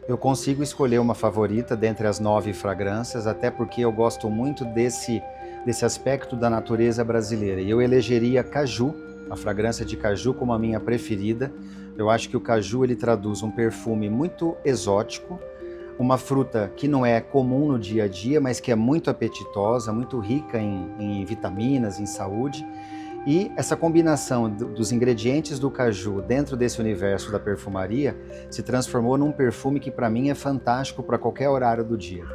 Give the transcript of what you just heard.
Eu consigo escolher uma favorita dentre as 9 fragrâncias, até porque eu gosto muito desse aspecto da natureza brasileira. E eu elegeria caju, a fragrância de caju, como a minha preferida. Eu acho que o caju ele traduz um perfume muito exótico, uma fruta que não é comum no dia a dia, mas que é muito apetitosa, muito rica em vitaminas, em saúde. E essa combinação dos ingredientes do caju dentro desse universo da perfumaria se transformou num perfume que para mim é fantástico para qualquer horário do dia.